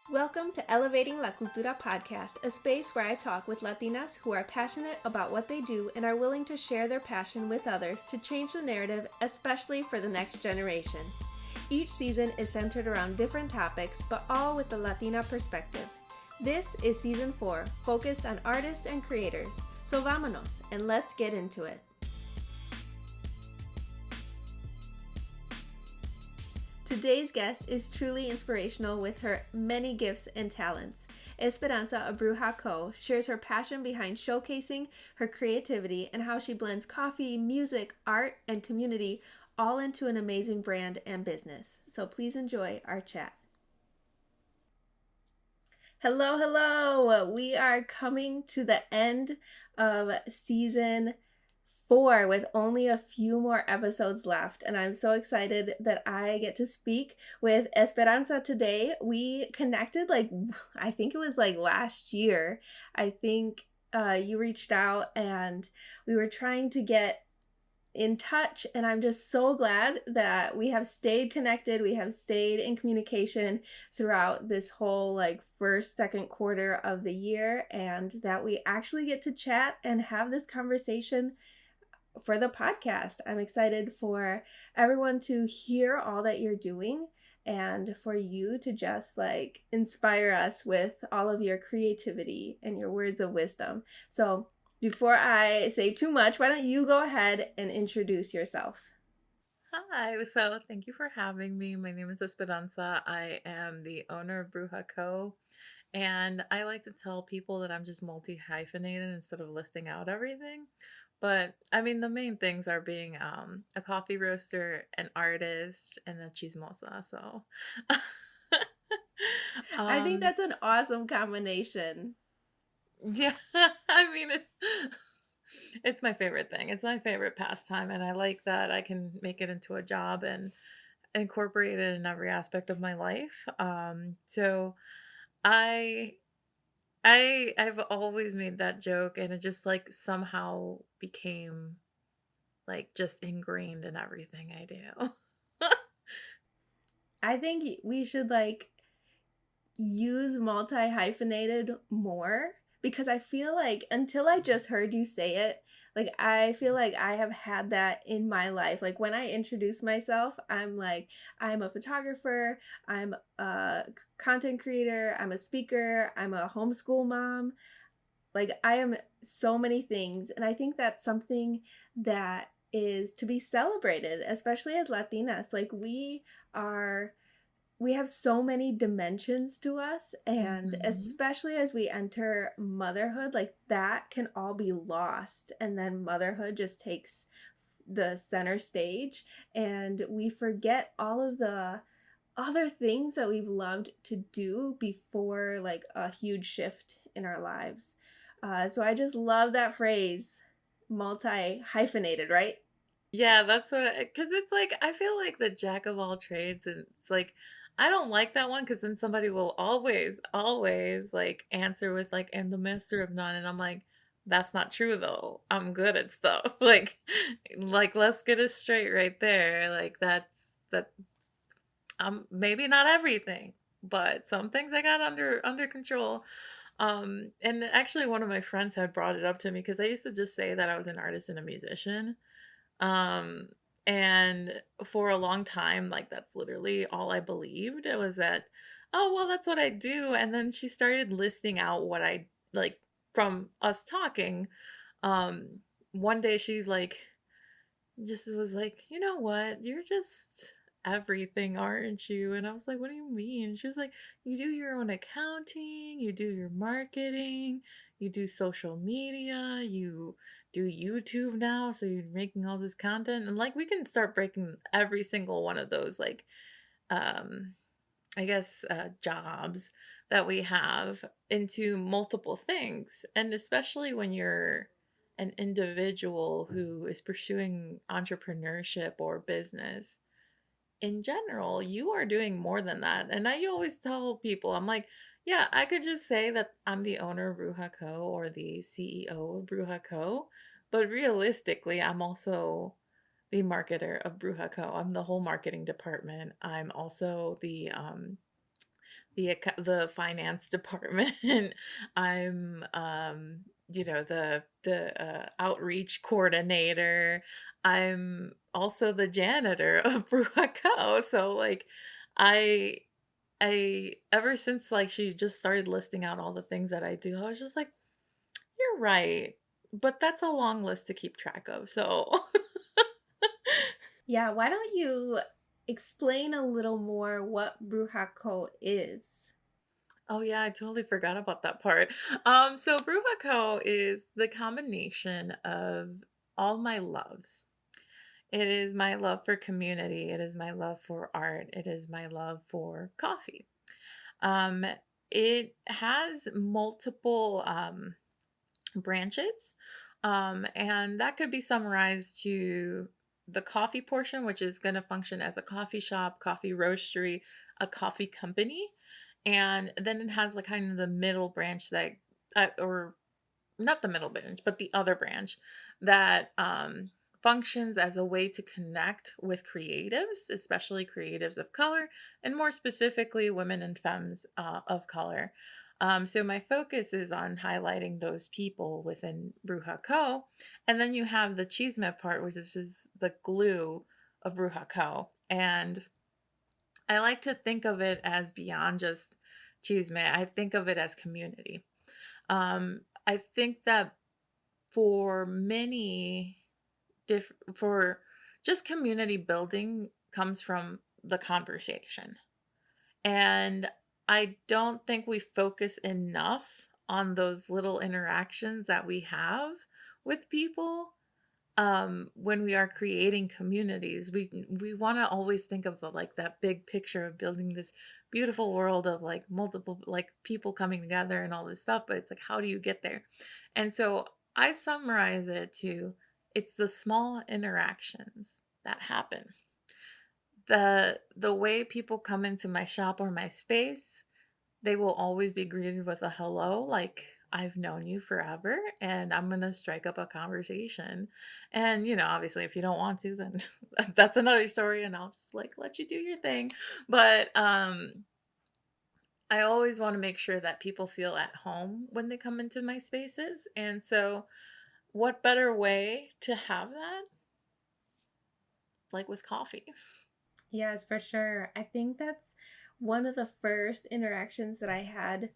Welcome to Elevating La Cultura podcast, a space where I talk with Latinas who are passionate about what they do and are willing to share their passion with others to change the narrative, especially for the next generation. Each season is centered around different topics, but all with the Latina perspective. This is season 4, focused on artists and creators. So vámonos, and let's get into it. Today's guest is truly inspirational with her many gifts and talents. Esperanza of Brewja Co shares her passion behind showcasing her creativity and how she blends coffee, music, art, and community all into an amazing brand and business. So please enjoy our chat. Hello, hello! We are coming to the end of season 4 with only a few more episodes left, and I'm so excited that I get to speak with Esperanza today. We connected I think it was last year. I think you reached out and we were trying to get in touch, and I'm just so glad that we have stayed connected. We have stayed in communication throughout this whole second quarter of the year, and that we actually get to chat and have this conversation for the podcast. I'm excited for everyone to hear all that you're doing and for you to just inspire us with all of your creativity and your words of wisdom. So before I say too much, why don't you go ahead and introduce yourself? Hi, so thank you for having me. My name is Esperanza. I am the owner of Brewja Co. And I like to tell people that I'm just multi-hyphenated instead of listing out everything. But I mean, the main things are being a coffee roaster, an artist, and a chismosa. So, I think um, that's an awesome combination. yeah, I mean, it's my favorite thing. It's my favorite pastime, and I like that I can make it into a job and incorporate it in every aspect of my life. So I I've always made that joke, and it just somehow became just ingrained in everything I do. I think we should use multi-hyphenated more, because I feel like until I just heard you say it, I feel like I have had that in my life. Like when I introduce myself, I'm a photographer, I'm a content creator, I'm a speaker, I'm a homeschool mom. I am so many things, and I think that's something that is to be celebrated, especially as Latinas. Are we have so many dimensions to us, and Mhm. especially as we enter motherhood, that can all be lost, and then motherhood just takes the center stage, and we forget all of the other things that we've loved to do before a huge shift in our lives. So I just love that phrase, multi hyphenated, right? Yeah, that's what because it's I feel like the jack of all trades, and it's I don't like that one because then somebody will always answer with and the master of none, and I'm like, that's not true though. I'm good at stuff. Let's get it straight right there. That maybe not everything, but some things I got under control. And actually one of my friends had brought it up to me because I used to just say that I was an artist and a musician. Um, and for a long time, that's literally all I believed. It was that, oh, well, that's what I do. And then she started listing out what I from us talking. Um, one day she just was like, you know what? You're just everything, aren't you? And I was like, what do you mean? She was like, you do your own accounting, you do your marketing, you do social media, you do YouTube now. So you're making all this content. And we can start breaking every single one of those, um, I guess, jobs that we have into multiple things. And especially when you're an individual who is pursuing entrepreneurship or business in general, you are doing more than that. And I always tell people, I'm like, yeah, I could just say that I'm the owner of Rujako or the CEO of Brewja Co. But realistically, I'm also the marketer of Brewja Co. I'm the whole marketing department. I'm also the finance department. I'm, the outreach coordinator. I'm also the janitor of Brujako. So like, I I ever since like she just started listing out all the things that I do, I was just like, you're right, but that's a long list to keep track of. So Yeah, why don't you explain a little more what Rujako is? oh yeah, I totally forgot about that part. So Brujako is the combination of all my loves. It is my love for community. It is my love for art. It is my love for coffee. Um, it has multiple branches, and that could be summarized to the coffee portion, which is going to function as a coffee shop, coffee roastery, a coffee company, and then it has like kind of the middle branch that, or not the middle branch, but the other branch that functions as a way to connect with creatives, especially creatives of color, and more specifically, women and femmes of color. So my focus is on highlighting those people within Brewja Co. And then you have the chisme part, which is the glue of Brewja Co. And I like to think of it as beyond just chisme. I think of it as community. I think that for many for just community building comes from the conversation. And I don't think we focus enough on those little interactions that we have with people when we are creating communities. We want to always think of the, like that big picture of building this beautiful world of like multiple like people coming together and all this stuff, but it's like how do you get there? And so I summarize it to it's the small interactions that happen. The way people come into my shop or my space, they will always be greeted with a hello, like, "I've known you forever, and I'm gonna strike up a conversation." And, obviously, if you don't want to, then that's another story, and I'll just, like, let you do your thing. But, I always wanna make sure that people feel at home when they come into my spaces, and so what better way to have that, like, with coffee? Yes, for sure. I think that's one of the first interactions that I had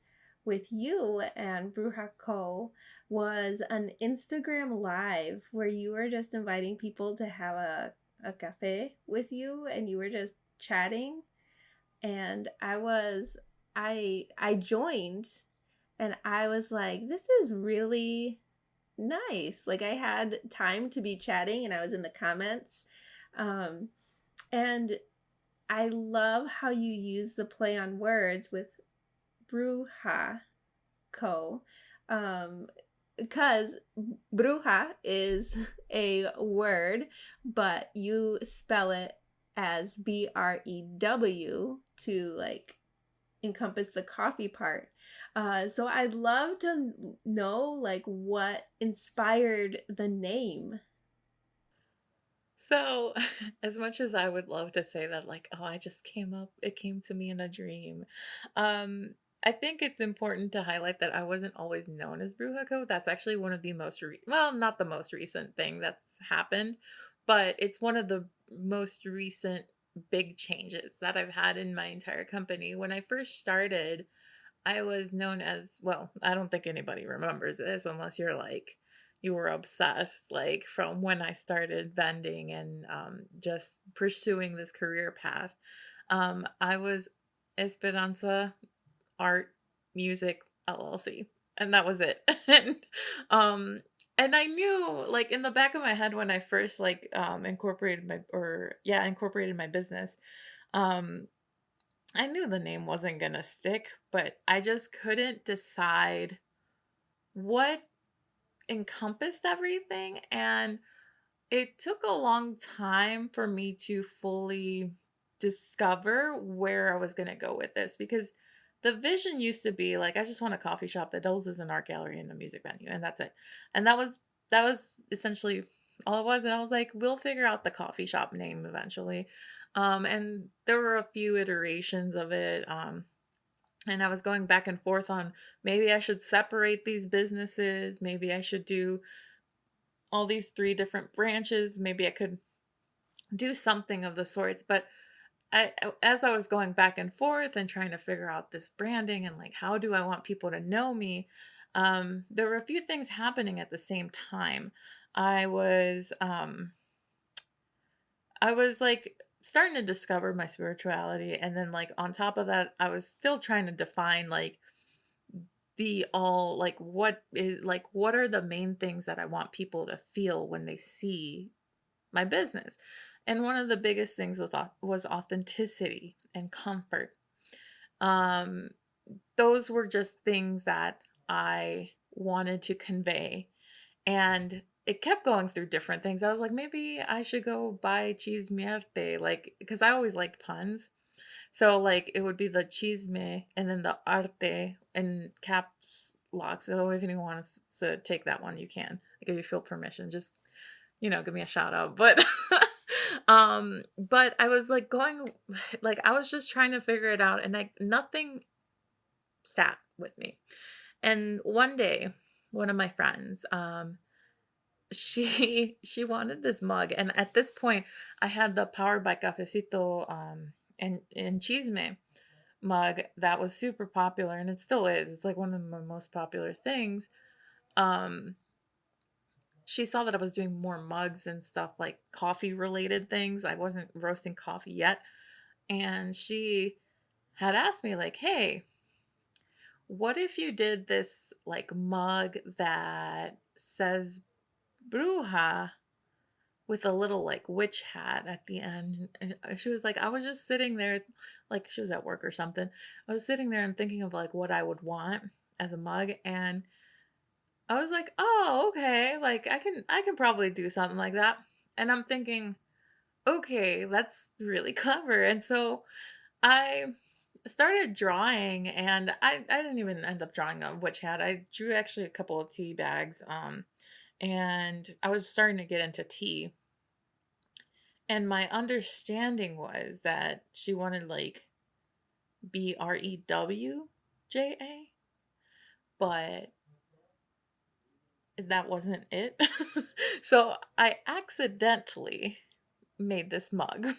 with you and Rujako was an Instagram live where you were just inviting people to have a cafe with you and you were just chatting and I joined and I was like, this is really nice. Like I had time to be chatting and I was in the comments. Um, and I love how you use the play on words with Brewja Co. Um, because bruja is a word, but you spell it as BREW to like encompass the coffee part. So I'd love to know like what inspired the name. So, as much as I would love to say that, like, oh, it came to me in a dream. Um, I think it's important to highlight that I wasn't always known as Brujaco. That's actually one of the well, not the most recent thing that's happened, but it's one of the most recent big changes that I've had in my entire company. When I first started, I was known as, well, I don't think anybody remembers this unless you're like, you were obsessed, like from when I started vending and just pursuing this career path. I was Esperanza Art Music LLC, and that was it. And I knew, like in the back of my head, when I first like incorporated my business. Um, I knew the name wasn't gonna stick, but I just couldn't decide what encompassed everything, and it took a long time for me to fully discover where I was gonna go with this because the vision used to be like, I just want a coffee shop that doubles as an art gallery and a music venue, and that's it. And that was essentially all it was. And I was like, we'll figure out the coffee shop name eventually. And there were a few iterations of it. And I was going back and forth on maybe I should separate these businesses, maybe I should do all these three different branches, maybe I could do something of the sorts. But as I was going back and forth and trying to figure out this branding and like how do I want people to know me, there were a few things happening at the same time. I was I was like starting to discover my spirituality, and then like on top of that I was still trying to define like the all like what are the main things that I want people to feel when they see my business. And one of the biggest things was authenticity and comfort. Um, those were just things that I wanted to convey. And it kept going through different things. I was like, maybe I should go buy cheese mierte, like, because I always liked puns. So, like, it would be the chisme and then the arte in caps lock. So, if anyone wants to take that one, you can. Like, if you feel permission, just, give me a shout out. But I was like going, like, I was just trying to figure it out, and like nothing sat with me. And one day, one of my friends, she wanted this mug, and at this point, I had the Powered by Cafecito and Chisme mug that was super popular, and it still is. It's like one of my most popular things. Um, she saw that I was doing more mugs and stuff like coffee related things. I wasn't roasting coffee yet, and she had asked me like, "Hey, what if you did this like mug that says Bruja with a little like witch hat at the end?" And she was like, I was just sitting there, like she was at work or something. I was sitting there and thinking of like what I would want as a mug, and I was like, oh, okay, like I can probably do something like that. And I'm thinking, okay, that's really clever. And so I started drawing, and I didn't even end up drawing a witch hat. I drew actually a couple of tea bags. And I was starting to get into tea. And my understanding was that she wanted like Brewja, but that wasn't it. So I accidentally made this mug.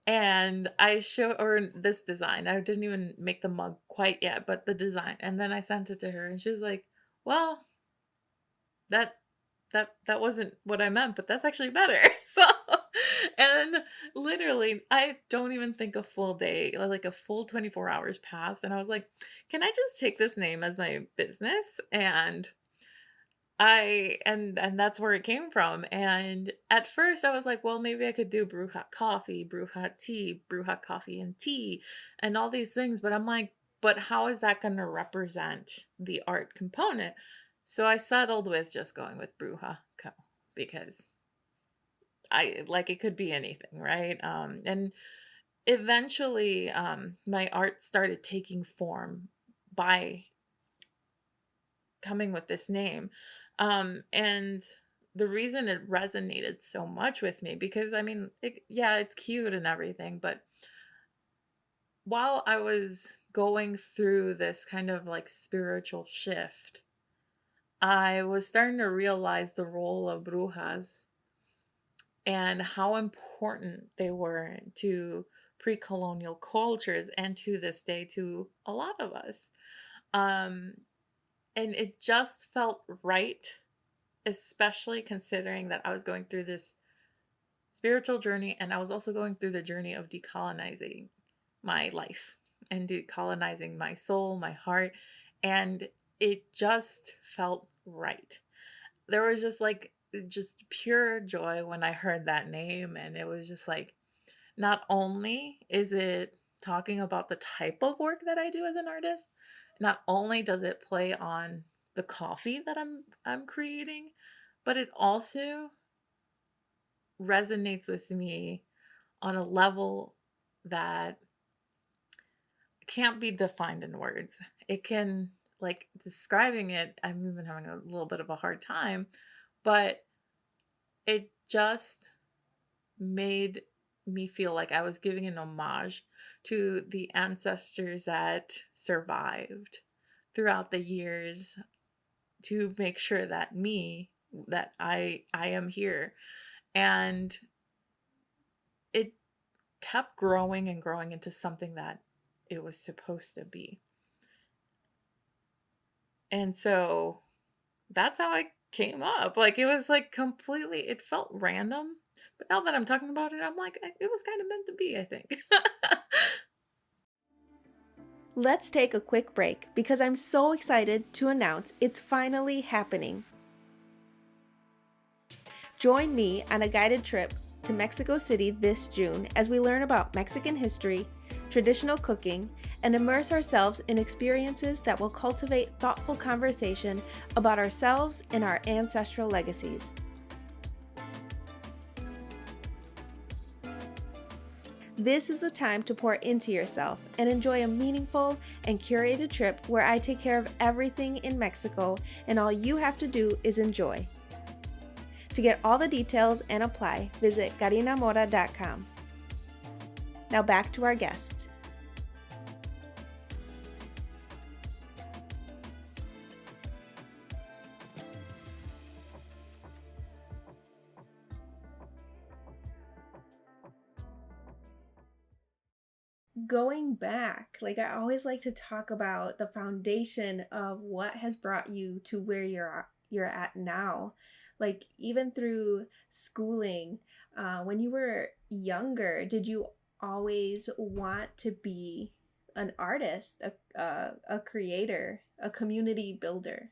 And I showed or this design. I didn't even make the mug quite yet, but the design. And then I sent it to her, and she was like, "Well, that that wasn't what I meant, but that's actually better." So, and literally, I don't even think a full day, like a full 24 hours passed, and I was like, "Can I just take this name as my business?" And that's where it came from. And at first I was like, well, maybe I could do brew hot coffee, brew hot tea, brew hot coffee and tea, and all these things. But I'm like, but how is that going to represent the art component? So I settled with just going with Brewja Co, because I like it could be anything, right? And eventually my art started taking form by coming with this name. And the reason it resonated so much with me, because I mean, yeah, it's cute and everything, but while I was going through this kind of like spiritual shift, I was starting to realize the role of brujas and how important they were to pre-colonial cultures and to this day to a lot of us. Um, and it just felt right, especially considering that I was going through this spiritual journey, and I was also going through the journey of decolonizing my life and decolonizing my soul, my heart, and it just felt right. There was just pure joy when I heard that name, and it was just like, not only is it talking about the type of work that I do as an artist, not only does it play on the coffee that I'm creating, but it also resonates with me on a level that can't be defined in words. It can, like, describing it, I'm even having a little bit of a hard time, but it just made me feel like I was giving an homage to the ancestors that survived throughout the years to make sure that I am here. And it kept growing and growing into something that it was supposed to be. And so that's how I came up. Like it was like completely, it felt random. But now that I'm talking about it, I'm like, it was kind of meant to be, I think. Let's take a quick break because I'm so excited to announce it's finally happening. Join me on a guided trip to Mexico City this June as we learn about Mexican history, traditional cooking, and immerse ourselves in experiences that will cultivate thoughtful conversation about ourselves and our ancestral legacies. This is the time to pour into yourself and enjoy a meaningful and curated trip where I take care of everything in Mexico and all you have to do is enjoy. To get all the details and apply, visit carinamora.com. Now back to our guest. Going back, like I always like to talk about the foundation of what has brought you to where you're at now. Like even through schooling, when you were younger, did you always want to be an artist, a creator, a community builder?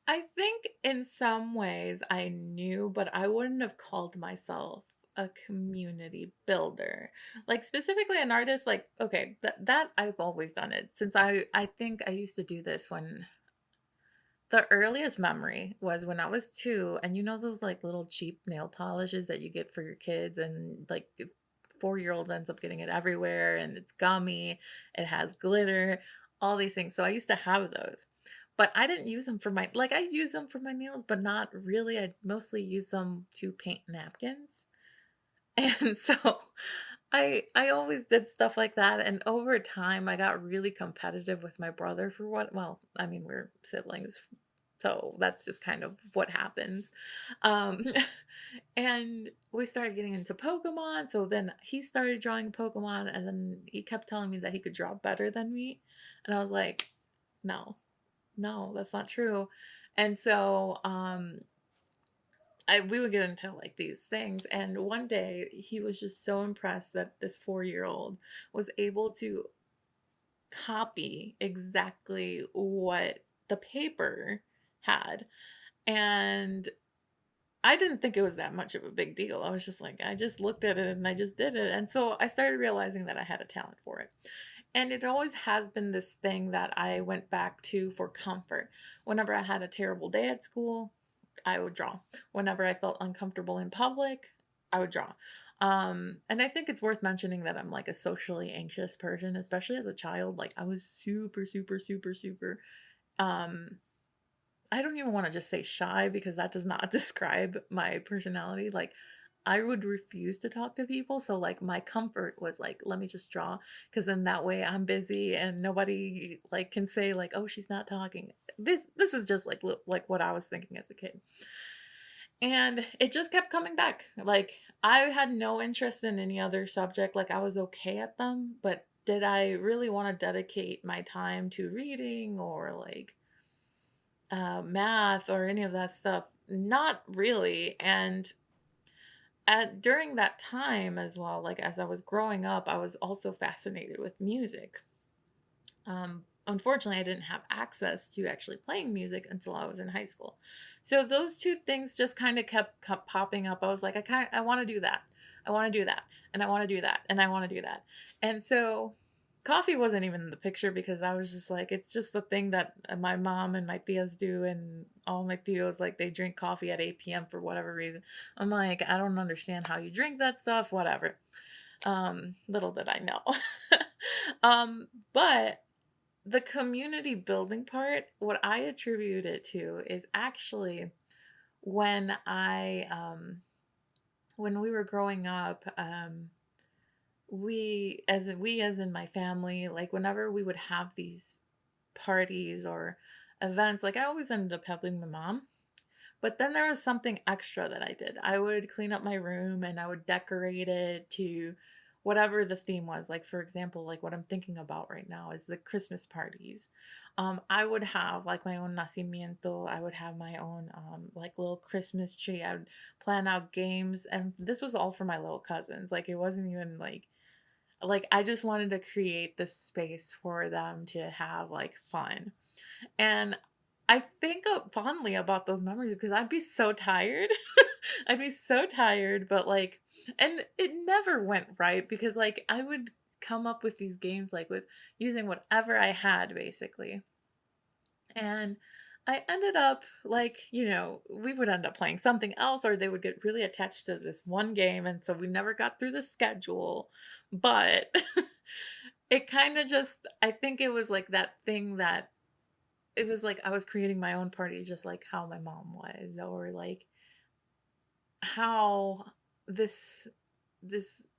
I think in some ways I knew, but I wouldn't have called myself a community builder. Like specifically an artist, like, okay, that I've always done it since I think I used to do this when the earliest memory was when I was 2, and you know those like little cheap nail polishes that you get for your kids, and like 4-year-old ends up getting it everywhere, and it's gummy, it has glitter, all these things. So I used to have those, but I didn't use them for my like I use them for my nails, but not really. I mostly use them to paint napkins, and so I always did stuff like that. And over time, I got really competitive with my brother for what. Well, I mean, we're siblings, so that's just kind of what happens. Um, and we started getting into Pokemon. So then he started drawing Pokemon, and then he kept telling me that he could draw better than me. And I was like, no, no, that's not true. And so we would get into like these things. And one day he was just so impressed that this 4-year-old was able to copy exactly what the paper had. And I didn't think it was that much of a big deal. I was just like, I just looked at it and I just did it. And so I started realizing that I had a talent for it. And it always has been this thing that I went back to for comfort. Whenever I had a terrible day at school, I would draw. Whenever I felt uncomfortable in public, I would draw. And I think it's worth mentioning that I'm like a socially anxious person, especially as a child. Like I was super, super, super, super um I don't even want to just say shy because that does not describe my personality. Like I would refuse to talk to people. So like my comfort was like, let me just draw because then that way I'm busy and nobody like can say like, oh, she's not talking. This is just like what I was thinking as a kid. And it just kept coming back. Like I had no interest in any other subject. Like I was okay at them, but did I really want to dedicate my time to reading or like math or any of that stuff? Not really. And during that time as well, like as I was growing up, I was also fascinated with music. Unfortunately, I didn't have access to actually playing music until I was in high school. So those two things just kind of kept popping up. I was like, I want to do that. I want to do that. And I want to do that. And I want to do that. And so coffee wasn't even in the picture because I was just like, it's just the thing that my mom and my tias do. And all my tios, like, they drink coffee at 8 p.m. for whatever reason. I'm like, I don't understand how you drink that stuff, whatever. Little did I know. But the community building part, what I attribute it to is actually when when we were growing up, we as in my family, like whenever we would have these parties or events, like I always ended up helping my mom. But then there was something extra that I did. I would clean up my room and I would decorate it to whatever the theme was. Like, for example, like what I'm thinking about right now is the Christmas parties. I would have like my own nacimiento. I would have my own like little Christmas tree. I would plan out games, and this was all for my little cousins. Like, it wasn't even like I just wanted to create this space for them to have like fun. And I think fondly about those memories because I'd be so tired. I'd be so tired, but like, and it never went right because like I would come up with these games like with using whatever I had basically. And I ended up like, we would end up playing something else or they would get really attached to this one game. And so we never got through the schedule. But it kind of just, I think it was like that thing that it was like I was creating my own party just like how my mom was, or like how this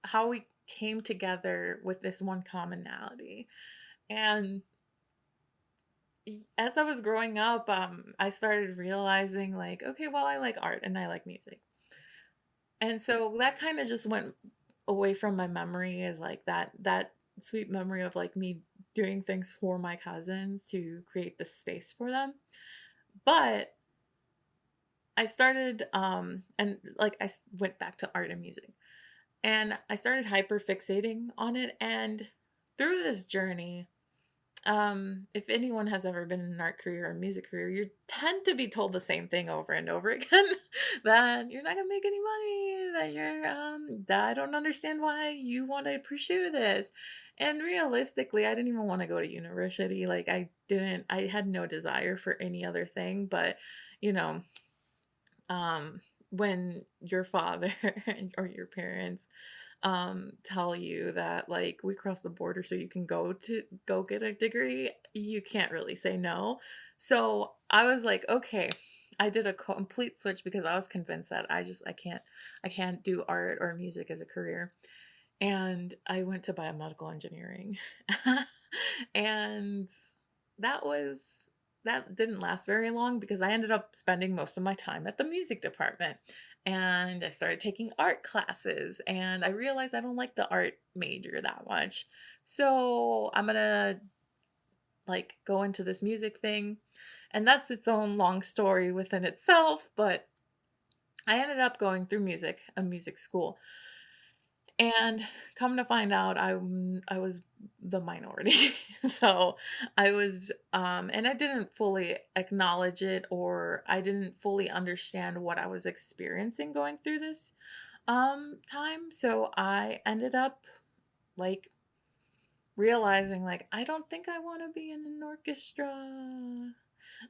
how we came together with this one commonality. And as I was growing up, I started realizing like, okay, well, I like art and I like music. And so that kind of just went away from my memory as like that sweet memory of like me doing things for my cousins to create this space for them. But I started and like went back to art and music. And I started hyper fixating on it, and through this journey, if anyone has ever been in an art career or music career, you tend to be told the same thing over and over again that you're not gonna make any money, that that I don't understand why you want to pursue this. And realistically, I didn't even want to go to university. Like I had no desire for any other thing, but you know, when your father or your parents tell you that like we crossed the border so you can go get a degree, you can't really say no. So I was like, okay, I did a complete switch because I was convinced that I can't do art or music as a career. And I went to biomedical engineering. And that was that didn't last very long because I ended up spending most of my time at the music department. And I started taking art classes and I realized I don't like the art major that much. So I'm gonna like go into this music thing. And that's its own long story within itself. But I ended up going through a music school. And come to find out, I was the minority. So I was, and I didn't fully acknowledge it, or I didn't fully understand what I was experiencing going through this time. So I ended up like realizing like I don't think I want to be in an orchestra.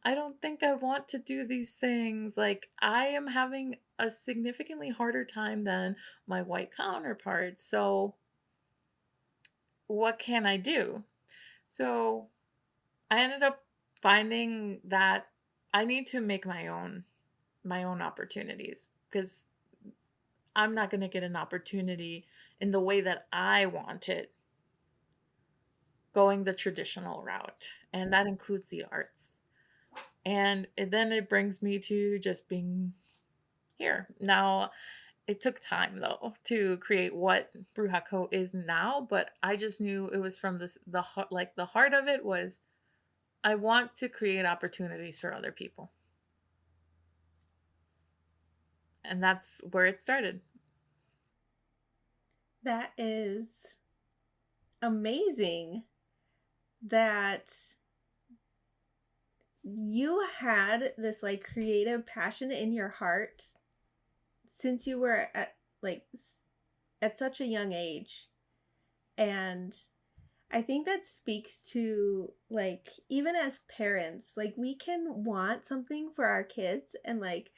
I don't think I want to do these things. Like, I am having a significantly harder time than my white counterparts. So, what can I do? So, I ended up finding that I need to make my own opportunities because I'm not going to get an opportunity in the way that I want it going the traditional route, and that includes the arts. And then it brings me to just being here. Now, it took time though to create what Rujako is now, but I just knew it was from the heart, like the heart of it was I want to create opportunities for other people. And that's where it started. That is amazing that you had this like creative passion in your heart since you were like at such a young age. And I think that speaks to like even as parents, like we can want something for our kids and like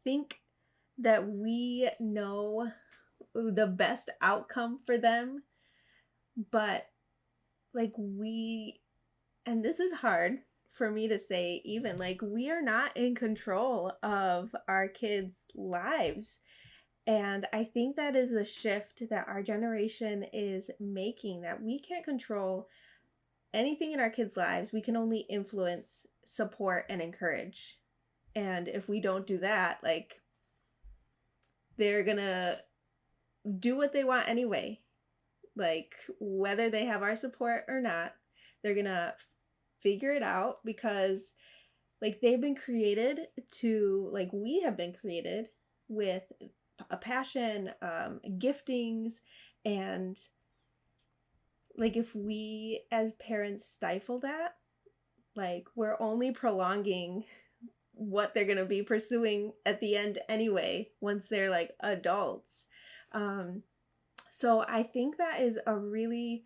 think that we know the best outcome for them, but like and this is hard for me to say, even like we are not in control of our kids' lives. And I think that is the shift that our generation is making, that we can't control anything in our kids' lives. We can only influence, support, and encourage. And if we don't do that, like, they're gonna do what they want anyway. Like, whether they have our support or not, they're gonna figure it out, because like they've been created to, like we have been created with a passion, giftings, and like if we as parents stifle that, like we're only prolonging what they're going to be pursuing at the end anyway once they're like adults. um so I think that is a really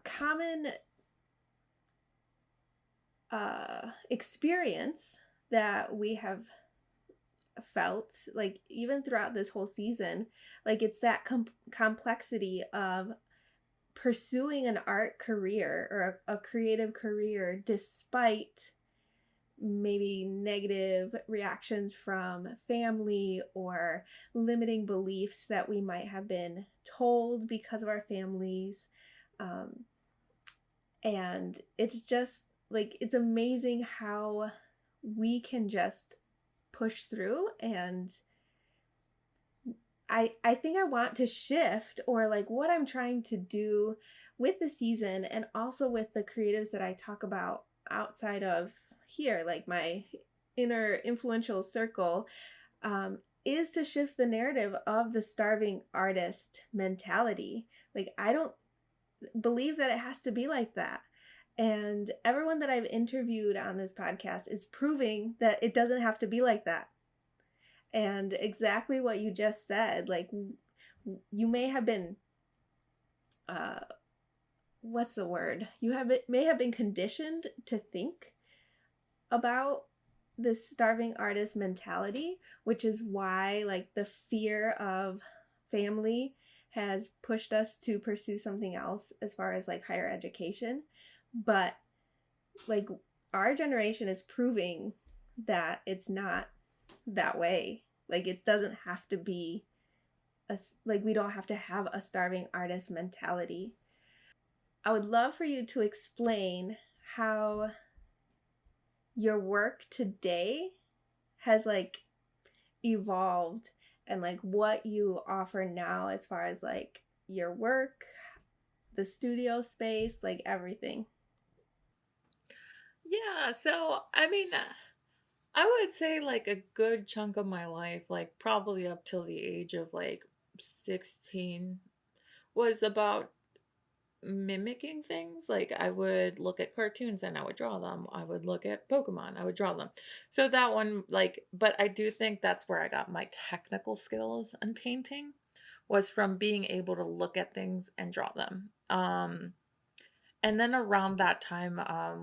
common experience that we have felt, like even throughout this whole season. Like it's that complexity of pursuing an art career or a creative career despite maybe negative reactions from family or limiting beliefs that we might have been told because of our families. um, and it's just like, it's amazing how we can just push through. And I think I want to shift, or like what I'm trying to do with the season, and also with the creatives that I talk about outside of here, like my inner influential circle, is to shift the narrative of the starving artist mentality. Like, I don't believe that it has to be like that. And everyone that I've interviewed on this podcast is proving that it doesn't have to be like that. And exactly what you just said, like you may have been uh what's the word, may have been conditioned to think about this starving artist mentality, which is why like the fear of family has pushed us to pursue something else as far as like higher education. But like our generation is proving that it's not that way. Like it doesn't have to be like we don't have to have a starving artist mentality. I would love for you to explain how your work today has like evolved, and like what you offer now as far as like your work, the studio space, like everything. Yeah, so I mean, I would say like a good chunk of my life, like probably up till the age of like 16, was about mimicking things. Like I would look at cartoons and I would draw them. I would look at Pokemon, I would draw them. So that one, like, but I do think that's where I got my technical skills in painting, was from being able to look at things and draw them. And then around that time, I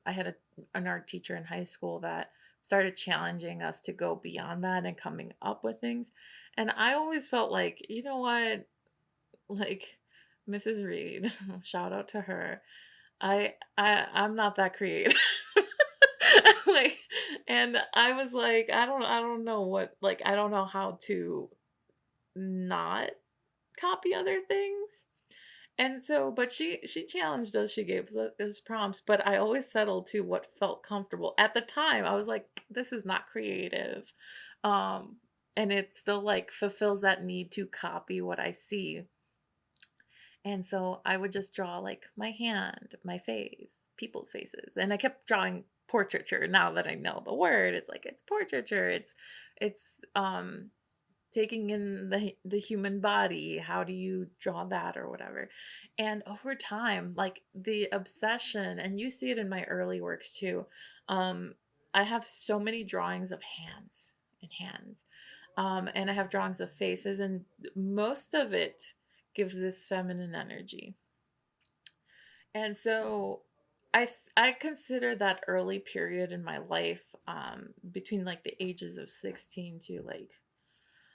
had an art teacher in high school that started challenging us to go beyond that and coming up with things. And I always felt like, you know what, like Mrs. Reed, shout out to her. I'm not that creative. Like, and I was like, I don't know what, like I don't know how to not copy other things. And so, but she challenged us, she gave us prompts, but I always settled to what felt comfortable. At the time, I was like, this is not creative. Um, and it still like fulfills that need to copy what I see. And so I would just draw like my hand, my face, people's faces. And I kept drawing portraiture. Now that I know the word, it's like it's portraiture. It's taking in the human body. How do you draw that or whatever? And over time, like the obsession, and you see it in my early works too. um I have so many drawings of hands and hands, and I have drawings of faces, and most of it gives this feminine energy. And so I consider that early period in my life, between like the ages of 16 to like,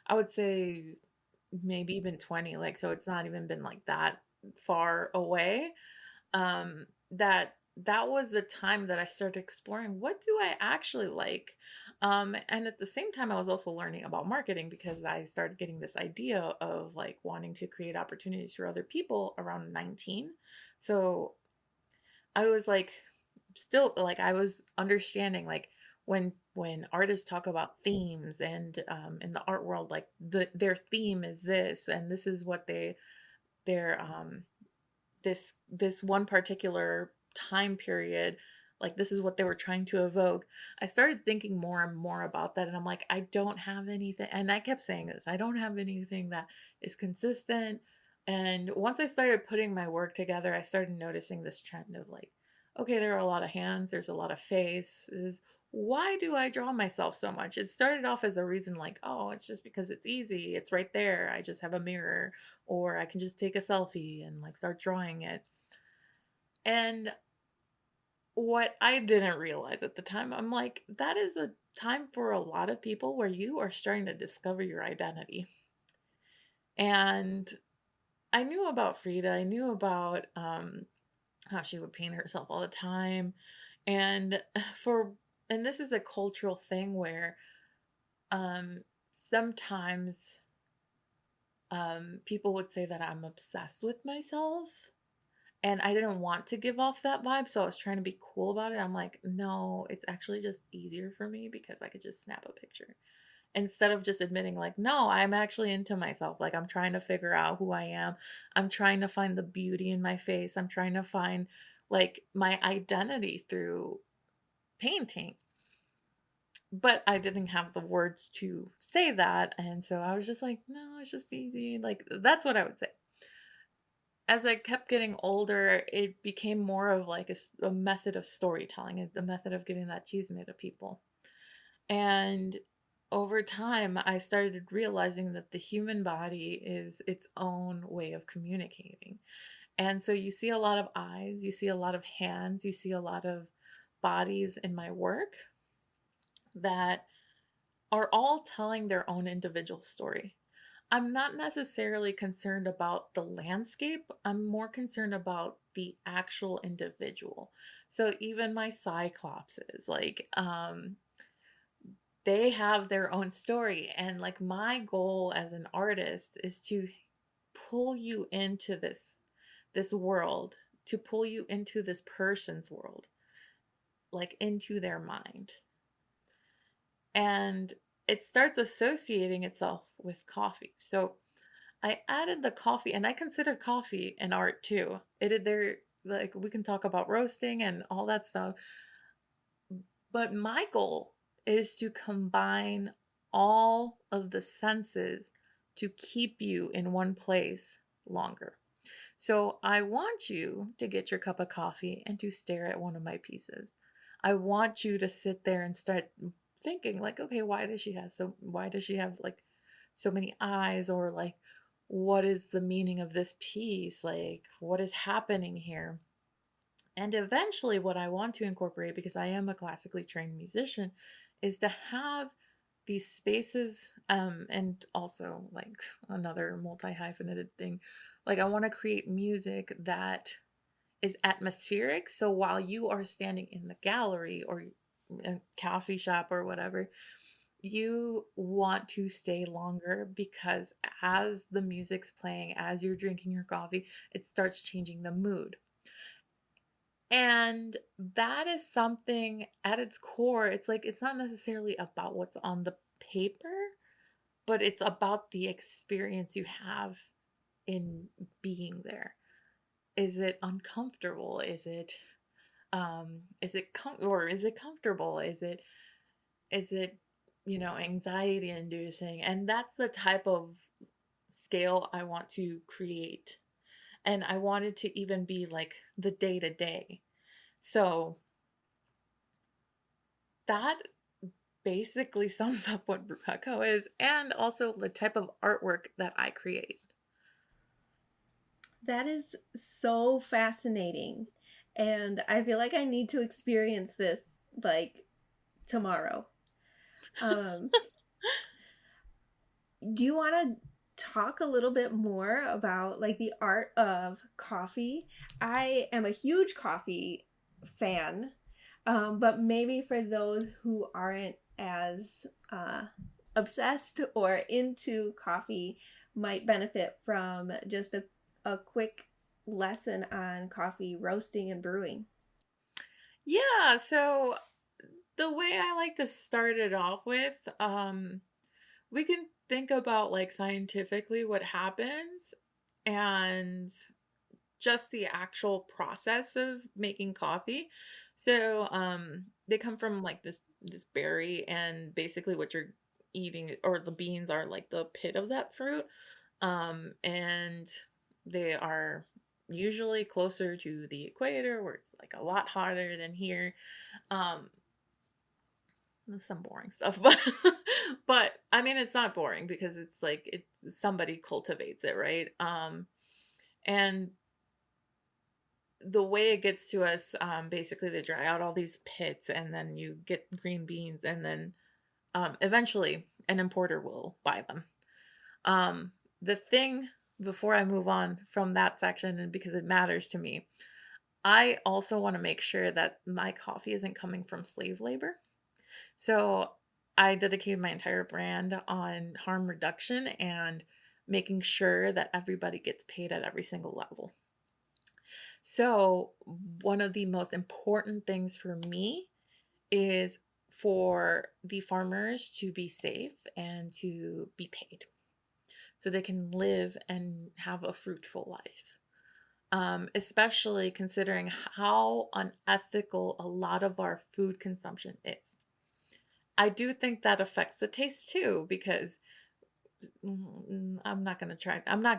I would say maybe even 20, like, so it's not even been like that far away. That was the time that I started exploring, what do I actually like? And at the same time, I was also learning about marketing because I started getting this idea of like wanting to create opportunities for other people around 19. So I was like, still like I was understanding like when artists talk about themes and in the art world, like their theme is this, and this is what their this one particular time period, like this is what they were trying to evoke. I started thinking more and more about that, and I'm like, I don't have anything, and I kept saying this, I don't have anything that is consistent. And once I started putting my work together, I started noticing this trend of like, okay, there are a lot of hands, there's a lot of faces. Why do I draw myself so much? It started off as a reason like, oh, it's just because it's easy, it's right there, I just have a mirror, or I can just take a selfie and like start drawing it. And what I didn't realize at the time, I'm like, that is a time for a lot of people where you are starting to discover your identity. And I knew about Frida, I knew about how she would paint herself all the time. And for and this is a cultural thing where um sometimes people would say that I'm obsessed with myself. And I didn't want to give off that vibe, so I was trying to be cool about it. I'm like, no, it's actually just easier for me because I could just snap a picture. Instead of just admitting, like, no, I'm actually into myself. Like, I'm trying to figure out who I am. I'm trying to find the beauty in my face. I'm trying to find, like, my identity through painting. But I didn't have the words to say that. And so I was just like, no, it's just easy. Like, that's what I would say. As I kept getting older, it became more of like a method of storytelling, a method of giving that chisme to people. And over time, I started realizing that the human body is its own way of communicating. And so you see a lot of eyes, you see a lot of hands, you see a lot of bodies in my work that are all telling their own individual story. I'm not necessarily concerned about the landscape. I'm more concerned about the actual individual. So even my cyclopses, like they have their own story, and like my goal as an artist is to pull you into this world, to pull you into this person's world, like into their mind. And it starts associating itself with coffee. So I added the coffee, and I consider coffee an art too. There, like we can talk about roasting and all that stuff, but my goal is to combine all of the senses to keep you in one place longer. So I want you to get your cup of coffee and to stare at one of my pieces. I want you to sit there and start thinking like, okay, why does she have like so many eyes, or like what is the meaning of this piece? Like what is happening here? And eventually what I want to incorporate, because I am a classically trained musician, is to have these spaces, and also like another multi-hyphenated thing, like I want to create music that is atmospheric. So while you are standing in the gallery or a coffee shop or whatever, you want to stay longer, because as the music's playing, as you're drinking your coffee, it starts changing the mood. And that is something at its core, it's like it's not necessarily about what's on the paper, but it's about the experience you have in being there. Is it uncomfortable? Is it comfortable? Is it anxiety inducing? And that's the type of scale I want to create. And I want it to even be like the day to day. So that basically sums up what Rujako is, and also the type of artwork that I create. That is so fascinating. And I feel like I need to experience this like tomorrow. Um, do you want to talk a little bit more about like the art of coffee? I am a huge coffee fan, but maybe for those who aren't as obsessed or into coffee might benefit from just a quick lesson on coffee roasting and brewing. Yeah, so the way I like to start it off with, we can think about like scientifically what happens and just the actual process of making coffee. So, they come from like this berry, and basically what you're eating or the beans are like the pit of that fruit. And they are usually closer to the equator where it's like a lot hotter than here. Um, there's some boring stuff, but but I mean it's not boring because it's like somebody cultivates it, right? And the way it gets to us, basically they dry out all these pits and then you get green beans, and then eventually an importer will buy them. The thing before I move on from that section, and because it matters to me, I also want to make sure that my coffee isn't coming from slave labor. So I dedicated my entire brand on harm reduction and making sure that everybody gets paid at every single level. So, one of the most important things for me is for the farmers to be safe and to be paid so they can live and have a fruitful life. Especially considering how unethical a lot of our food consumption is. I do think that affects the taste too, because I'm not going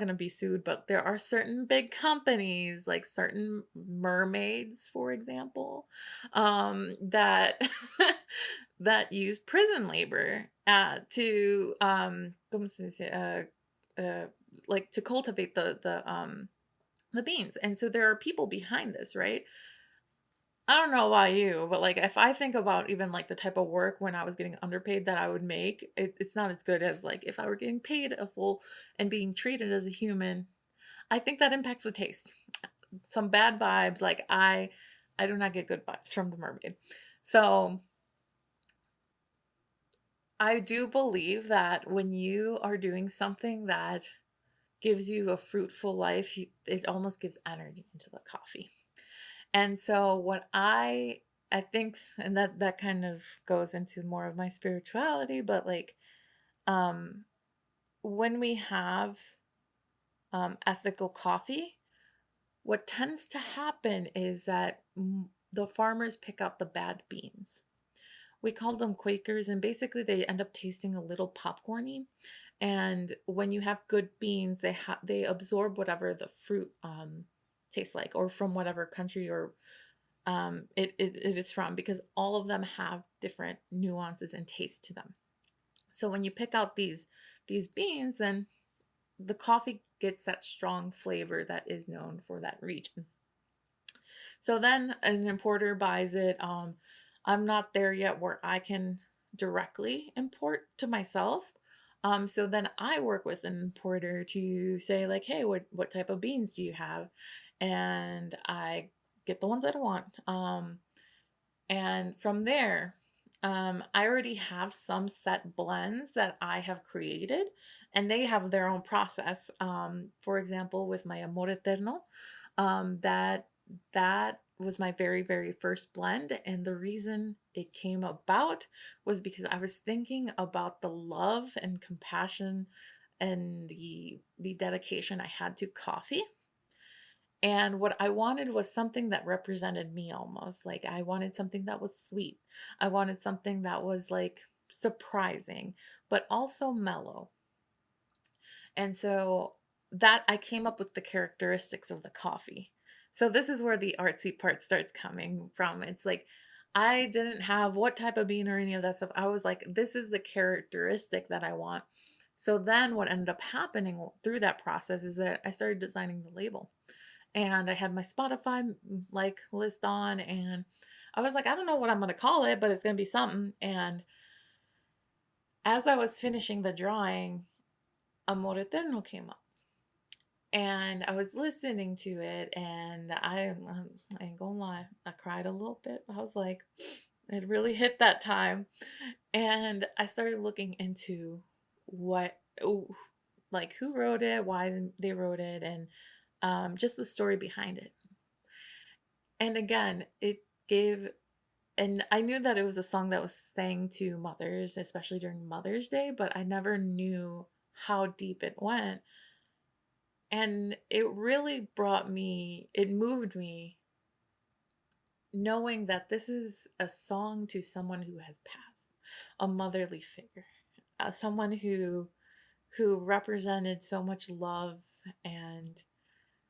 to be sued, but there are certain big companies, like certain mermaids, for example, that that use prison labor to ¿cómo se dice? Like to cultivate the beans. And so there are people behind this, right? I don't know about you, but, like, if I think about even, like, the type of work when I was getting underpaid that I would make, it's not as good as, like, if I were getting paid a full and being treated as a human. I think that impacts the taste. Some bad vibes, like, I do not get good vibes from the mermaid. So, I do believe that when you are doing something that gives you a fruitful life, it almost gives energy into the coffee. And so what I think, and that kind of goes into more of my spirituality, but like um when we have ethical coffee, what tends to happen is that the farmers pick out the bad beans. We call them Quakers, and basically they end up tasting a little popcorny. And when you have good beans, they absorb whatever the fruit tastes like, or from whatever country or it is from, because all of them have different nuances and taste to them. So when you pick out these beans, then the coffee gets that strong flavor that is known for that region. So then an importer buys it. I'm not there yet where I can directly import to myself. So then I work with an importer to say like, hey, what type of beans do you have? And I get the ones that I want. And from there, I already have some set blends that I have created, and they have their own process. For example, with my Amor Eterno, that was my very, very first blend. And the reason it came about was because I was thinking about the love and compassion and the dedication I had to coffee. And what I wanted was something that represented me almost. Like I wanted something that was sweet. I wanted something that was like surprising, but also mellow. And so that I came up with the characteristics of the coffee. So this is where the artsy part starts coming from. It's like I didn't have what type of bean or any of that stuff. I was like, this is the characteristic that I want. So then what ended up happening through that process is that I started designing the label, and I had my Spotify like list on, and I was like, I don't know what I'm going to call it, but it's going to be something. And as I was finishing the drawing, Amor Eterno came up, and I was listening to it, and I ain't gonna lie, I cried a little bit. I was like, It really hit that time. And I started looking into what, ooh, like who wrote it, why they wrote it, and just the story behind it. And again, it gave, and I knew that it was a song that was sang to mothers, especially during Mother's Day, but I never knew how deep it went. And it really brought me, it moved me knowing that this is a song to someone who has passed, a motherly figure, someone who represented so much love and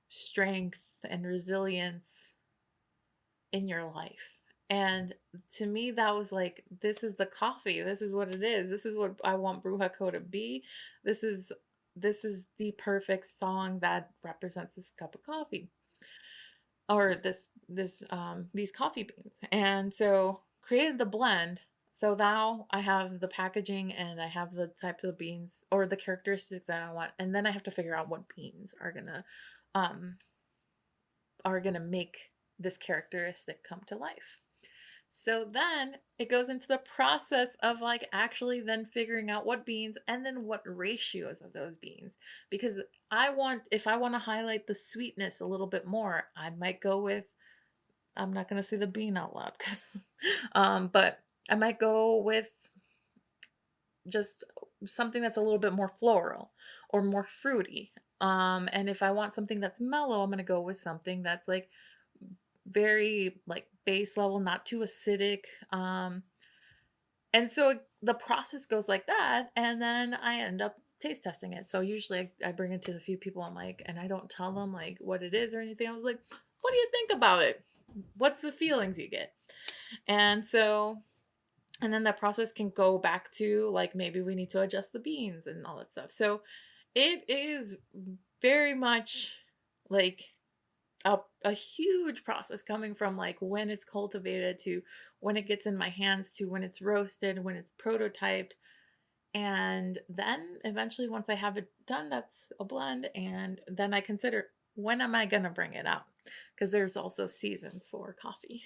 strength and resilience in your life. And to me, that was like, this is the coffee. This is what it is. This is what I want Brujako to be. This is this is the perfect song that represents this cup of coffee, or these coffee beans. And so created the blend. So now I have the packaging and I have the types of beans or the characteristics that I want, and then I have to figure out what beans um are gonna make this characteristic come to life. So then it goes into the process of like actually then figuring out what beans and then what ratios of those beans. Because if I want to highlight the sweetness a little bit more, I might go with, I'm not going to say the bean out loud, but I might go with just something that's a little bit more floral or more fruity. And if I want something that's mellow, I'm going to go with something that's like very like base level, not too acidic. And so the process goes like that, and then I end up taste testing it. So usually I bring it to a few people. I'm like, and I don't tell them like what it is or anything. I was like, what do you think about it? What's the feelings you get? And so, and then that process can go back to like maybe we need to adjust the beans and all that stuff. So it is very much like a huge process, coming from like when it's cultivated to when it gets in my hands to when it's roasted, when it's prototyped. And then eventually, once I have it done, that's a blend. And then I consider, when am I going to bring it out? Because there's also seasons for coffee.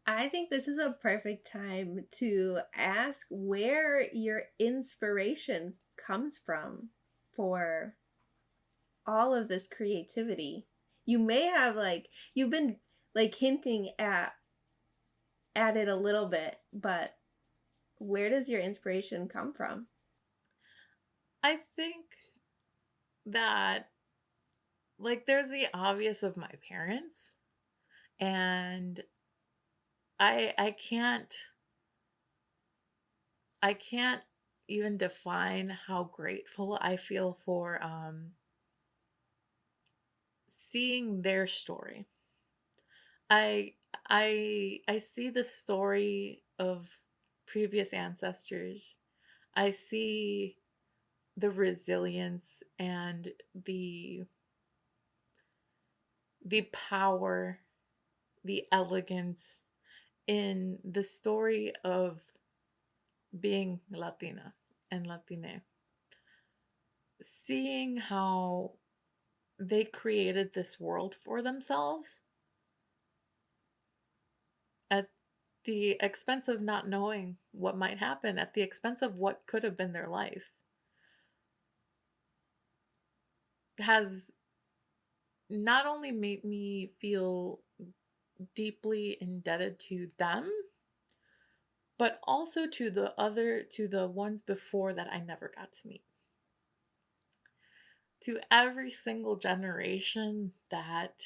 I think this is a perfect time to ask where your inspiration comes from for all of this creativity. You may have like you've been like hinting at it a little bit, but where does your inspiration come from? I think that, like, there's the obvious of my parents, and I can't even define how grateful I feel for seeing their story. I I see the story of previous ancestors. I see the resilience and the power, the elegance in the story of being Latina and Latine. Seeing how they created this world for themselves at the expense of not knowing what might happen, at the expense of what could have been their life, has not only made me feel deeply indebted to them, but also to the ones before that I never got to meet. To every single generation that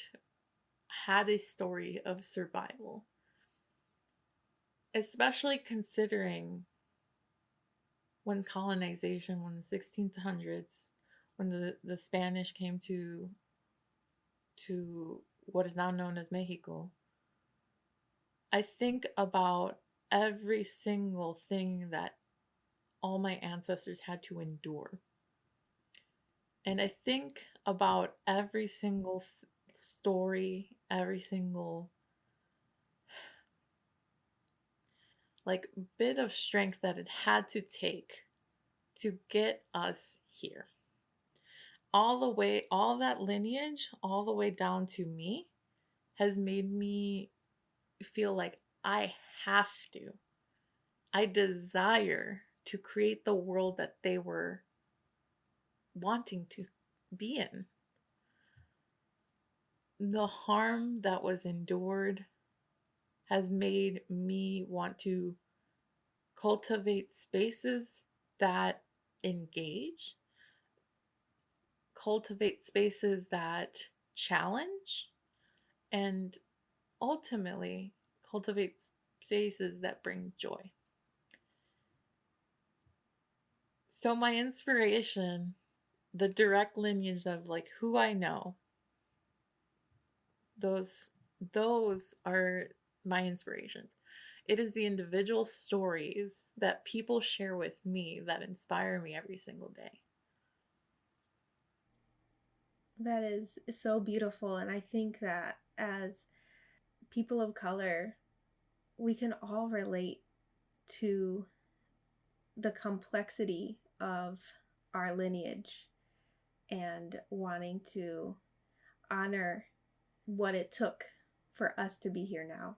had a story of survival, especially considering when colonization, when the 1600s, when the Spanish came to what is now known as Mexico. I think about every single thing that all my ancestors had to endure. And I think about every single story, every single like bit of strength that it had to take to get us here. All the way, all that lineage, all the way down to me, has made me feel like I have to. I desire to create the world that they were wanting to be in. The harm that was endured has made me want to cultivate spaces that engage, cultivate spaces that challenge, and ultimately cultivate spaces that bring joy. So, my inspiration, the direct lineage of like who I know, those those are my inspirations. It is the individual stories that people share with me that inspire me every single day. That is so beautiful. And I think that as people of color, we can all relate to the complexity of our lineage and wanting to honor what it took for us to be here now.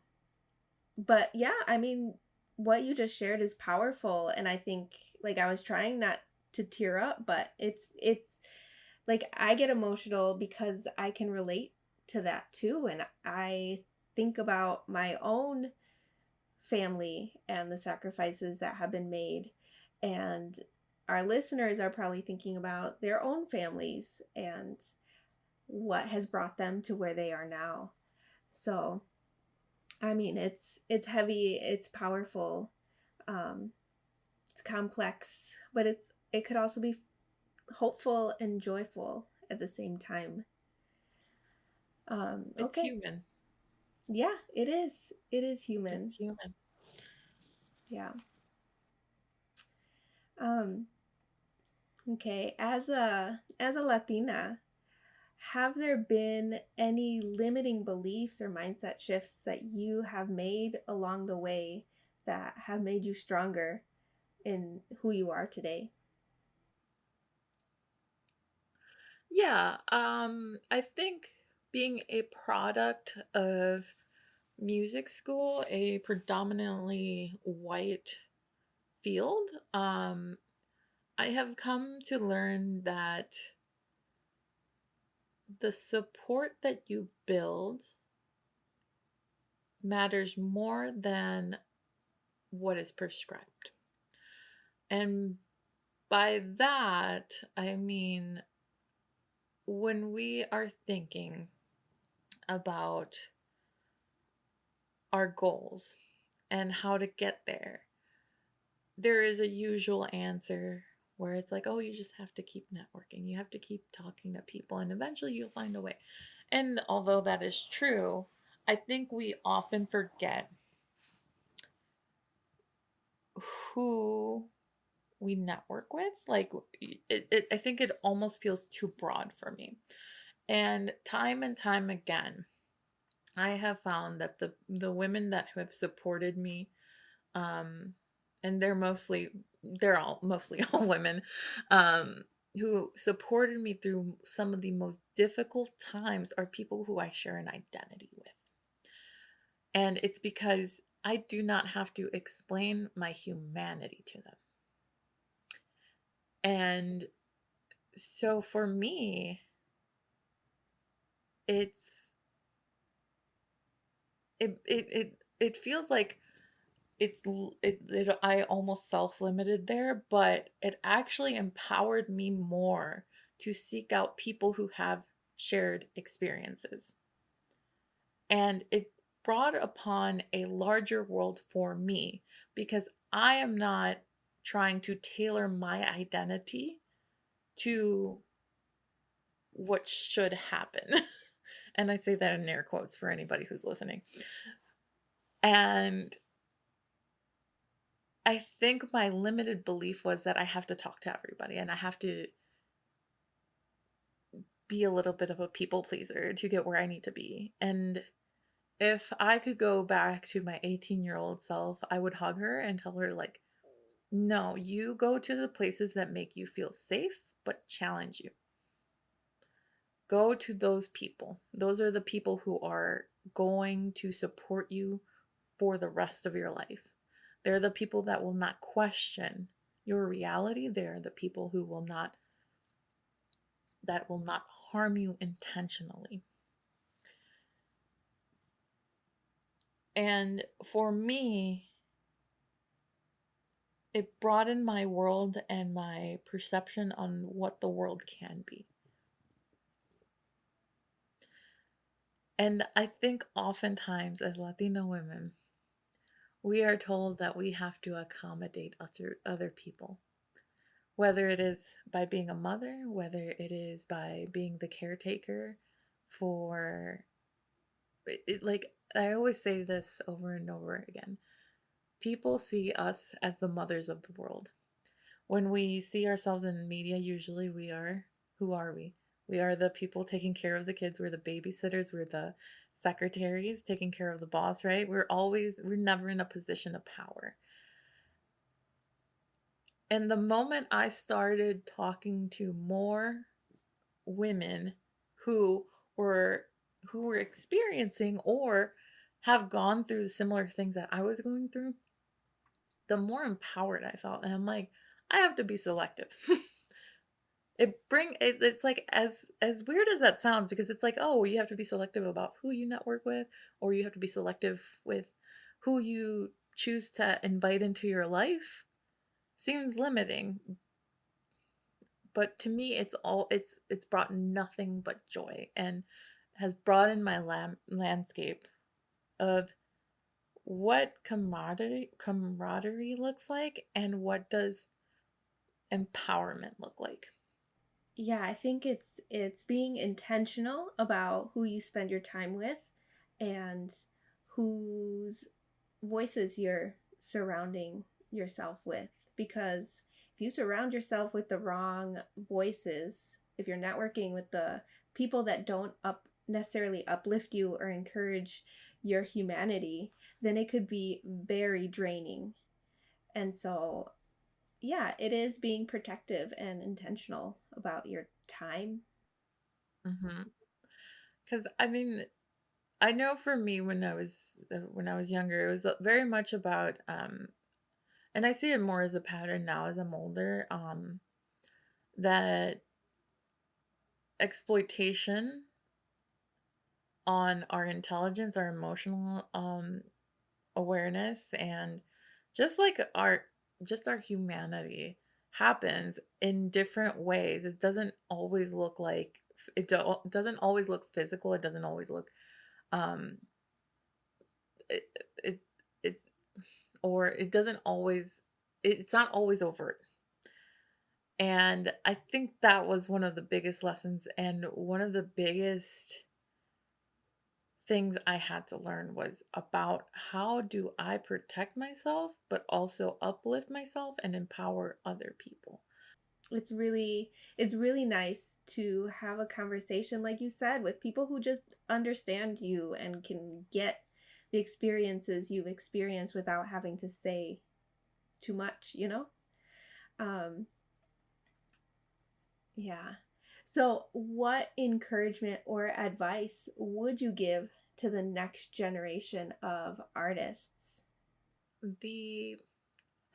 But yeah, I mean, what you just shared is powerful. And I think, like, I was trying not to tear up, but it's like I get emotional because I can relate to that too. And I think about my own family and the sacrifices that have been made. And our listeners are probably thinking about their own families and what has brought them to where they are now. So, I mean, it's heavy, it's powerful, um, it's complex, but it could also be hopeful and joyful at the same time. It's Okay, human. yeah, it is. It is It's human. human. Yeah. Um, okay. As a Latina, have there been any limiting beliefs or mindset shifts that you have made along the way that have made you stronger in who you are today? Yeah, I think being a product of music school, a predominantly white field, I have come to learn that the support that you build matters more than what is prescribed. And by that, I mean when we are thinking about our goals and how to get there, there is a usual answer where it's like, oh, you just have to keep networking. You have to keep talking to people, and eventually you'll find a way. And although that is true, I think we often forget who we network with. Like, I think it almost feels too broad for me. And time again, I have found that the women that have supported me, um, and they're all mostly all women, um, who supported me through some of the most difficult times are people who I share an identity with. And it's because I do not have to explain my humanity to them. And so for me, it's it feels like I almost self-limited there, but it actually empowered me more to seek out people who have shared experiences. And it brought upon a larger world for me because I am not trying to tailor my identity to what should happen. And I say that in air quotes for anybody who's listening. And I think my limited belief was that I have to talk to everybody and I have to be a little bit of a people pleaser to get where I need to be. And if I could go back to my 18-year-old self, I would hug her and tell her, like, no, you go to the places that make you feel safe but challenge you. Go to those people. Those are the people who are going to support you for the rest of your life. They're the people that will not question your reality. They're the people who will not that will not harm you intentionally. And for me, it broadened my world and my perception on what the world can be. And I think oftentimes as Latino women, we are told that we have to accommodate other people, whether it is by being a mother, whether it is by being the caretaker for like I always say this over and over again. People see us as the mothers of the world. When we see ourselves in media, usually we are, who are we? We are the people taking care of the kids. We're the babysitters. We're the secretaries taking care of the boss, right? We're never in a position of power. And the moment I started talking to more women who were who were experiencing or have gone through similar things that I was going through, the more empowered I felt. And I'm like, I have to be selective. It's like as weird as that sounds, because it's like, oh, you have to be selective about who you network with, or you have to be selective with who you choose to invite into your life. Seems limiting, but to me it's brought nothing but joy and has broadened my landscape of what camaraderie looks like and what does empowerment look like. Yeah, I think it's being intentional about who you spend your time with and whose voices you're surrounding yourself with, because if you surround yourself with the wrong voices, if you're networking with the people that don't necessarily uplift you or encourage your humanity, then it could be very draining. And so yeah, it is being protective and intentional about your time. Mhm. Cuz I mean, I know for me when I was younger, it was very much about and I see it more as a pattern now as I'm older, that exploitation on our intelligence, our emotional awareness, and just like our humanity happens in different ways. It doesn't always look like doesn't always look physical. It doesn't always look um it, it it's or it doesn't always it's not always overt. And I think that was one of the biggest lessons and one of the biggest things I had to learn was about how do I protect myself, but also uplift myself and empower other people. It's really nice to have a conversation, like you said, with people who just understand you and can get the experiences you've experienced without having to say too much, you know? Um, yeah. So, what encouragement or advice would you give to the next generation of artists? The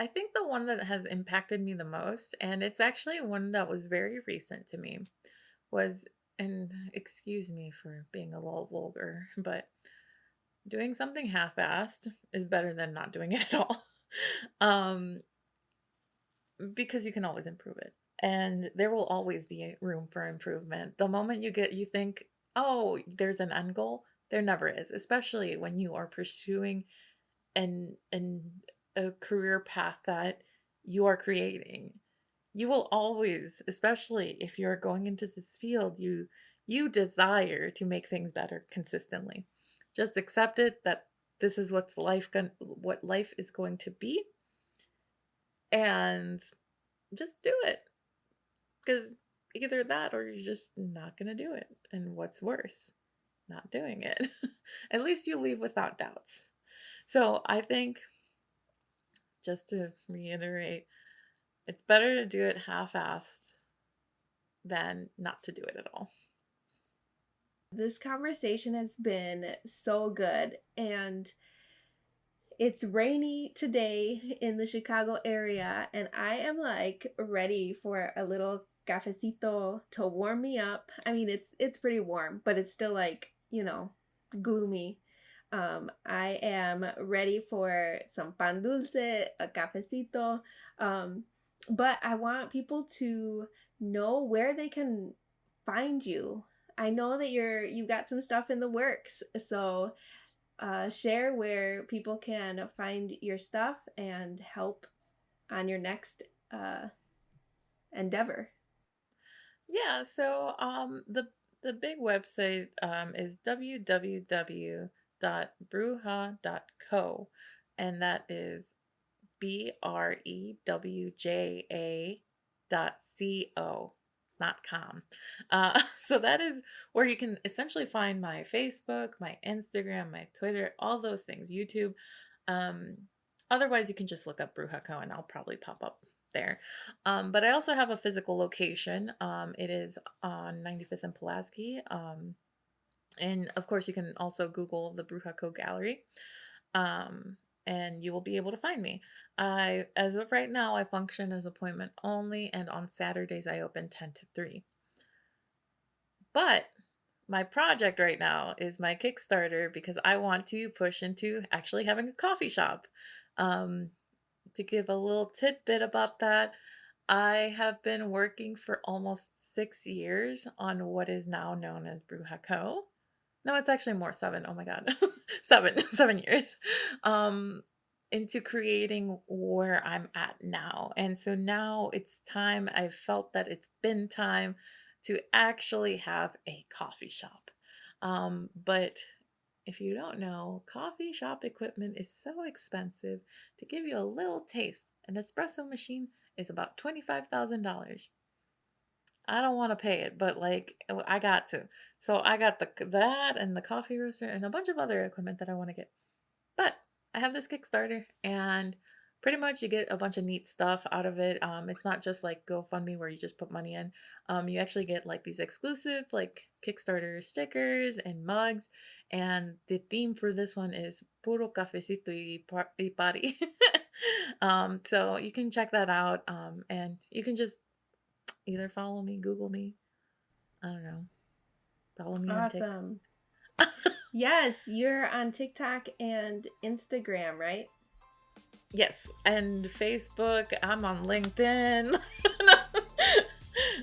I think the one that has impacted me the most, and it's actually one that was very recent to me, was, and excuse me for being a little vulgar, but doing something half-assed is better than not doing it at all. um, because you can always improve it. And there will always be room for improvement. The moment you think, oh, there's an end goal, there never is, especially when you are pursuing an a career path that you are creating. You will always, especially if you're going into this field, you desire to make things better consistently. Just accept it that this is what life is going to be, and just do it. Because either that or you're just not going to do it. And what's worse? Not doing it. At least you leave without doubts. So I think, just to reiterate, it's better to do it half assed than not to do it at all. This conversation has been so good, and It's rainy today in the Chicago area, and I am like ready for a little cafecito to warm me up. I mean, it's pretty warm, but it's still like, gloomy. I am ready for some pan dulce, a cafecito. But I want people to know where they can find you. I know that you've got some stuff in the works, so share where people can find your stuff and help on your next endeavor. Yeah, so the big website is www.brewja.co, and that is brewja.co. It's not com. So that is where you can essentially find my Facebook, my Instagram, my Twitter, all those things, YouTube. Um, Otherwise, you can just look up Brujako Co and I'll probably pop up there. But I also have a physical location. It is on 95th and Pulaski. And of course, you can also Google the Brujako Co Gallery. And you will be able to find me. As of right now, I function as appointment only, and on Saturdays I open 10 to 3. But my project right now is my Kickstarter because I want to push into actually having a coffee shop. To give a little tidbit about that, I have been working for almost 6 years on what is now known as Rujako. No, it's actually more, 7. Oh my God. 7 years. Into creating where I'm at now. And so now it's time. I felt that it's been time to actually have a coffee shop. But if you don't know, coffee shop equipment is so expensive. To give you a little taste, an espresso machine is about $25,000. I don't want to pay it, but like I got to. So I got that and the coffee roaster and a bunch of other equipment that I want to get. But I have this Kickstarter, and pretty much you get a bunch of neat stuff out of it. It's not just like GoFundMe where you just put money in. You actually get like these exclusive like Kickstarter stickers and mugs. And the theme for this one is puro cafecito y party. So you can check that out. And you can just either follow me, Google me. I don't know. Follow me on TikTok. Awesome. Yes, you're on TikTok and Instagram, right? Yes, and Facebook. I'm on LinkedIn.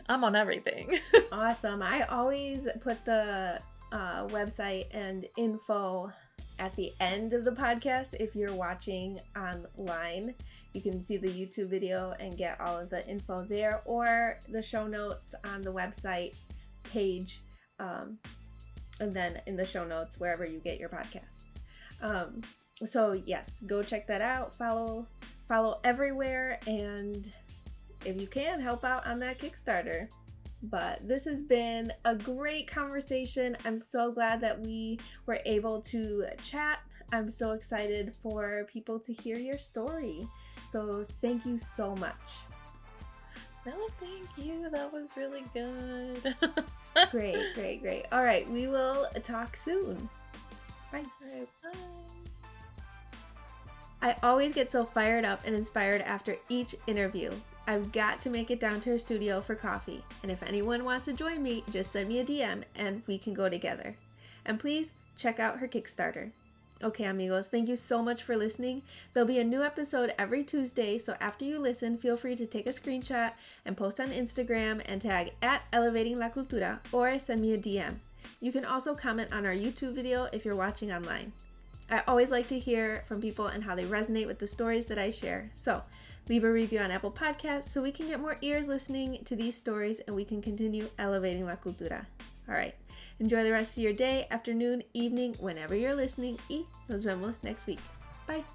I'm on everything. Awesome. I always put the website and info at the end of the podcast. If you're watching online, you can see the YouTube video and get all of the info there, or the show notes on the website page, and then in the show notes wherever you get your podcasts. So yes, go check that out. Follow everywhere, and if you can, help out on that Kickstarter. But this has been a great conversation. I'm so glad that we were able to chat. I'm so excited for people to hear your story. So thank you so much. No, thank you. That was really good. Great. All right, we will talk soon. Bye. All right, bye. I always get so fired up and inspired after each interview. I've got to make it down to her studio for coffee, and if anyone wants to join me, just send me a DM and we can go together. And please check out her Kickstarter. Okay, amigos, thank you so much for listening. There'll be a new episode every Tuesday, so after you listen, feel free to take a screenshot and post on Instagram and tag @elevatinglacultura or send me a DM. You can also comment on our YouTube video if you're watching online. I always like to hear from people and how they resonate with the stories that I share. So leave a review on Apple Podcasts so we can get more ears listening to these stories and we can continue elevating la cultura. All right. Enjoy the rest of your day, afternoon, evening, whenever you're listening, y nos vemos next week. Bye.